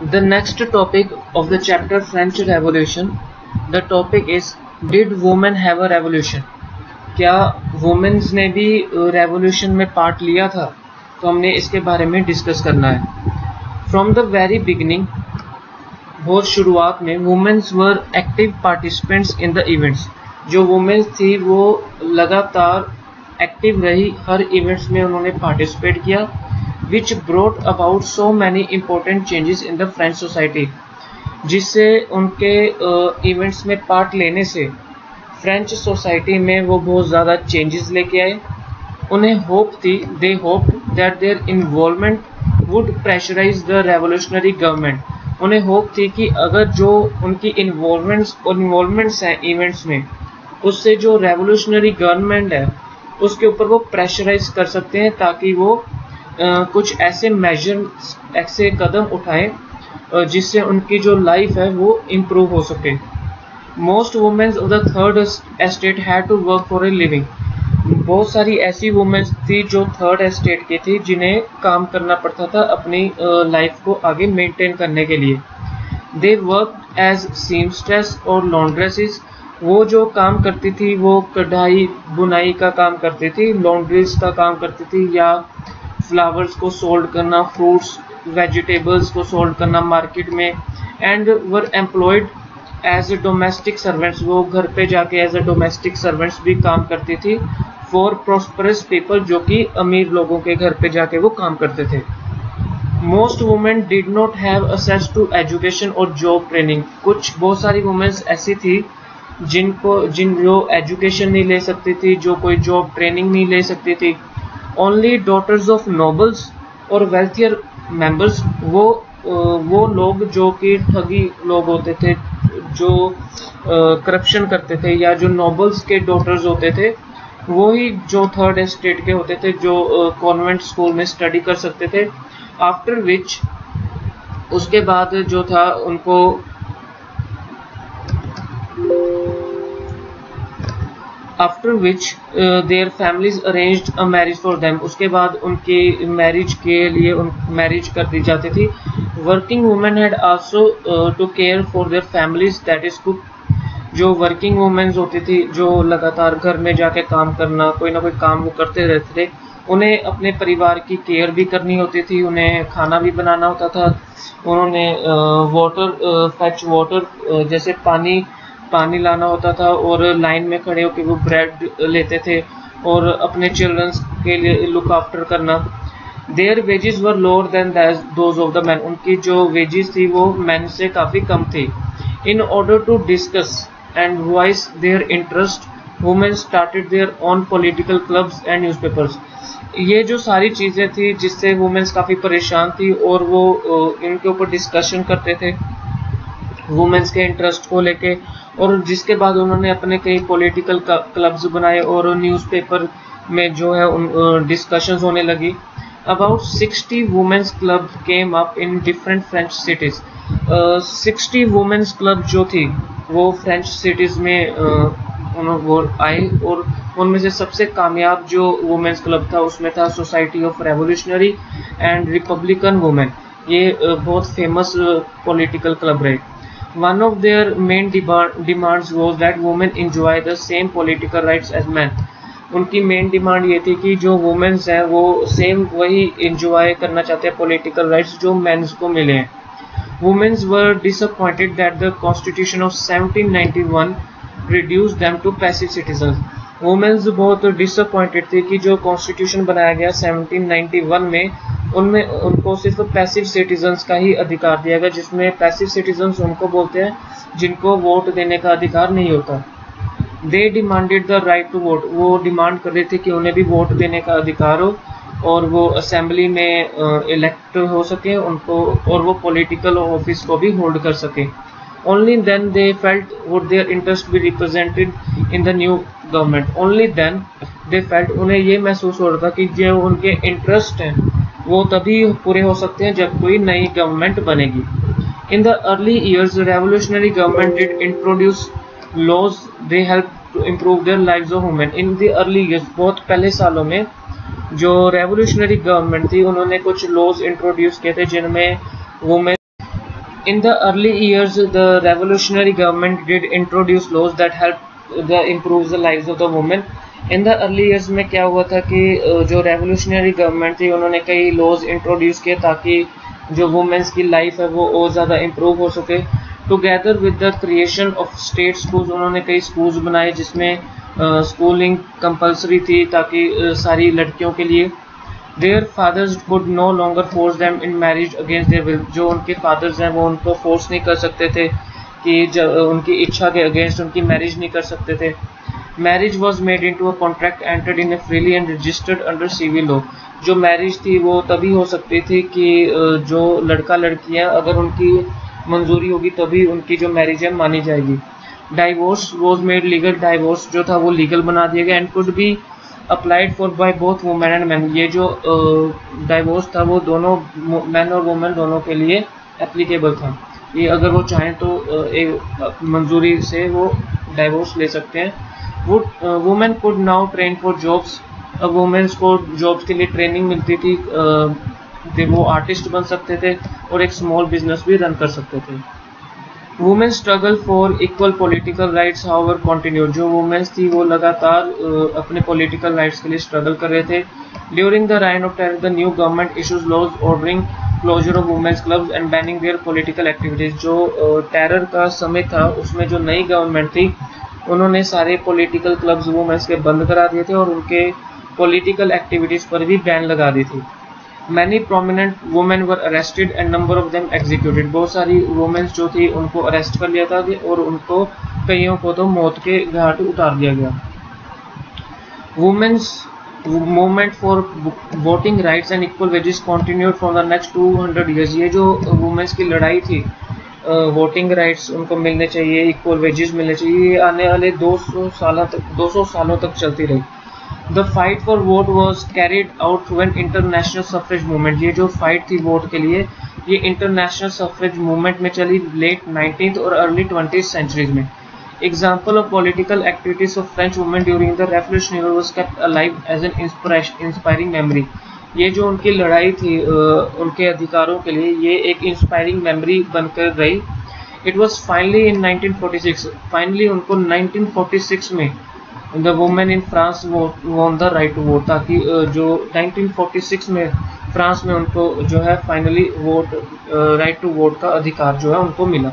The next topic of the chapter French Revolution. The topic is Did women have a revolution? क्या women's ने भी revolution में part लिया था? तो हमने इसके बारे में डिस्कस करना है। फ्रॉम द वेरी बिगिनिंग, बहुत शुरुआत में womens were active participants in the events. जो वुमेन्स थी वो लगातार एक्टिव रही, हर इवेंट्स में उन्होंने पार्टिसिपेट किया, which brought about so many important changes in the French society, जिससे उनके इवेंट्स में पार्ट लेने से फ्रेंच सोसाइटी में वो बहुत ज़्यादा चेंजेस लेके आए। उन्हें होप थी, they hope that their involvement would pressurise the revolutionary government. उन्हें होप थी कि अगर जो उनकी इन्वॉल्वमेंट्स हैं इवेंट्स में, उससे जो रेवोल्यूशनरी गवर्नमेंट है उसके ऊपर वो प्रेशराइज कर सकते हैं, ताकि वो कुछ ऐसे कदम उठाएं जिससे उनकी जो लाइफ है वो इम्प्रूव हो सके। Most womens of the third estate had to work for a living. बहुत सारी ऐसी वुमेन्स थी जो थर्ड एस्टेट की थी, जिन्हें काम करना पड़ता था अपनी लाइफ को आगे मेंटेन करने के लिए। दे वर्क एज सीमस्ट्रेस और लॉन्ड्रेसेस। वो जो काम करती थी वो कढ़ाई बुनाई का काम करती थी, लॉन्ड्रीज का काम करती थी, या फ्लावर्स को सोल्ड करना, फ्रूट्स वेजिटेबल्स को सोल्ड करना मार्केट में, and were employed as a domestic servants. वो घर पे जाके एज ए डोमेस्टिक सर्वेंट्स भी काम करती थी फॉर प्रॉस्परस पीपल, जो कि अमीर लोगों के घर पे जाके वो काम करते थे। Most women did not have access to education और जॉब ट्रेनिंग। बहुत सारी वुमेन्स ऐसी थी जिन जो एजुकेशन नहीं ले सकती थी, जो कोई जॉब ट्रेनिंग नहीं ले सकती थी। ओनली डॉटर्स ऑफ नोबल्स और वेल्थियर मेंबर्स, वो लोग जो कि ठगी लोग होते थे, जो करप्शन करते थे, या जो नोबल्स के डॉटर्स होते थे, वो ही जो थर्ड एस्टेट के होते थे, जो कॉन्वेंट स्कूल में स्टडी कर सकते थे। आफ्टर विच, उसके बाद जो था उनको after which their families arranged a marriage for them. उसके बाद उनकी मैरिज के लिए मैरिज कर दी जाती थी। Working women had also to care for their families, that is cook. जो वर्किंग वुमेन्स होती थी, जो लगातार घर में जाके काम करना, कोई ना कोई काम वो करते रहते थे, उन्हें अपने परिवार की केयर भी करनी होती थी, उन्हें खाना भी बनाना होता था। उन्होंने फैच वाटर, जैसे पानी लाना होता था, और लाइन में खड़े होकर वो ब्रेड लेते थे, और अपने चिल्ड्रंस के लिए लुक आफ्टर करना। Their wages were lower than those of the man. उनकी जो वेजेस थी वो मैन से काफ़ी कम थी। In order to discuss and voice their interest, women started their own political clubs and newspapers. ये जो सारी चीज़ें थी जिससे वुमेन्स काफ़ी परेशान थी, और वो इनके ऊपर डिस्कशन करते थे वुमेन्स के इंटरेस्ट को लेके, और जिसके बाद उन्होंने अपने कई पॉलिटिकल क्लब्स बनाए और न्यूज़पेपर में जो है डिस्कशंस होने लगी। About 60 womens club came up in different French cities. 60 womens club जो थी वो फ्रेंच सिटीज़ में वो आए, और उनमें से सबसे कामयाब जो वुमेन्स क्लब था उसमें था society of revolutionary and Republican women. ये बहुत फेमस पॉलिटिकल क्लब रहे। One of their main demands was that women enjoy the same political rights as men. उनकी मेन डिमांड ये थी कि जो वुमेन्स हैं वो सेम वही इंजॉय करना चाहते हैं पॉलिटिकल राइट्स जो मेंस को मिले हैं। Womens were disappointed that the constitution of 1791 reduced them to passive citizens. Womens बहुत डिसअपॉइंटेड थी कि जो कॉन्स्टिट्यूशन बनाया गया 1791 में, उनमें उनको सिर्फ पैसिव सिटीजन्स का ही अधिकार दिया गया, जिसमें पैसिव सिटीजन्स उनको बोलते हैं जिनको वोट देने का अधिकार नहीं होता। They demanded the right to vote. वो डिमांड कर रहे थे कि उन्हें भी वोट देने का अधिकार हो, और वो असेंबली में इलेक्ट हो सके उनको, और वो पॉलिटिकल ऑफिस को भी होल्ड कर सके। Only then they felt would their interest be represented in the new government. Only then they felt, उन्हें ये महसूस हो रहा था कि जो उनके इंटरेस्ट हैं वो तभी पूरे हो सकते हैं जब कोई नई गवर्नमेंट बनेगी। In the early years, the revolutionary government did introduce laws. They helped to improve their lives of women. In the early years, बहुत पहले सालों में जो रेवोल्यूशनरी गवर्नमेंट थी उन्होंने कुछ लॉज इंट्रोड्यूस किए थे जिनमें women In the early years, the revolutionary government did introduce laws that helped the improve the lives of the women. In the early years में क्या हुआ था कि जो रेवोल्यूशनरी गवर्नमेंट थी उन्होंने कई लॉज इंट्रोड्यूस किए ताकि जो वुमेन्स की लाइफ है वो और ज़्यादा इम्प्रूव हो सके. Together with the creation of state schools, उन्होंने कई स्कूल्स बनाए जिसमें स्कूलिंग कंपलसरी थी ताकि सारी लड़कियों के लिए. Their fathers could no longer force them in marriage against their will. जो उनके फादर्स हैं वो उनको फोर्स नहीं कर सकते थे कि जब उनकी इच्छा के अगेंस्ट उनकी मैरिज नहीं कर सकते थे. Marriage was made into a contract entered in a freely and registered under civil law. जो मैरिज थी वो तभी हो सकती थी कि जो लड़का लड़की है अगर उनकी मंजूरी होगी तभी उनकी जो मैरिज है मानी जाएगी. Divorce was made legal. Divorce जो था वो लीगल बना दिया गया. And could be applied for by both women and man. ये जो डाइवोर्स था वो दोनों मैन और वुमेन दोनों के लिए एप्लीकेबल था. ये अगर वो चाहें तो एक मंजूरी से वो डाइवोर्स ले सकते हैं. Women could now train for jobs. अब वुमेन्स को जॉब्स के लिए ट्रेनिंग मिलती थी. वो आर्टिस्ट बन सकते थे और एक स्मॉल बिजनेस भी रन कर सकते थे. Women struggle for equal political rights however continued. जो वुमेन्स थी वो लगातार अपने पॉलिटिकल राइट्स के लिए स्ट्रगल कर रहे थे. During the reign of terror the new government issues laws ordering closure of womens clubs and banning their political activities. जो टेरर का समय था उसमें जो नई गवर्नमेंट थी उन्होंने सारे पॉलिटिकल क्लब्स वुमेन्स के बंद करा दिए थे और उनके पॉलिटिकल एक्टिविटीज पर भी बैन लगा दी थी. Many prominent women were arrested and number of them executed. बहुत सारी वुमेन्स जो थी उनको अरेस्ट कर लिया था और उनको कईयों को तो मौत के घाट उतार दिया गया. Womens movement for voting rights and equal wages continued for the next 200 years. ये जो वुमेन्स की लड़ाई थी वोटिंग राइट्स उनको मिलने चाहिए, इक्वल वेजेस मिलने चाहिए, ये आने वाले 200 सालों तक चलती रही. The fight for vote was carried out when international suffrage movement. ये जो फाइट थी वोट के लिए ये इंटरनेशनल सफरेज मूवमेंट में चली लेट 19th और अर्ली 20th सेंचुरीज में. Example of political activities of French women during the revolution was kept alive as an inspiring memory. ये जो उनकी लड़ाई थी उनके अधिकारों के लिए ये एक इंस्पायरिंग मेमोरी बनकर रही. It was finally in 1946. Finally उनको 1946 में the women in France won the right to vote. ताकि जो 1946 में फ्रांस में उनको जो है finally vote right to vote का अधिकार जो है उनको मिला.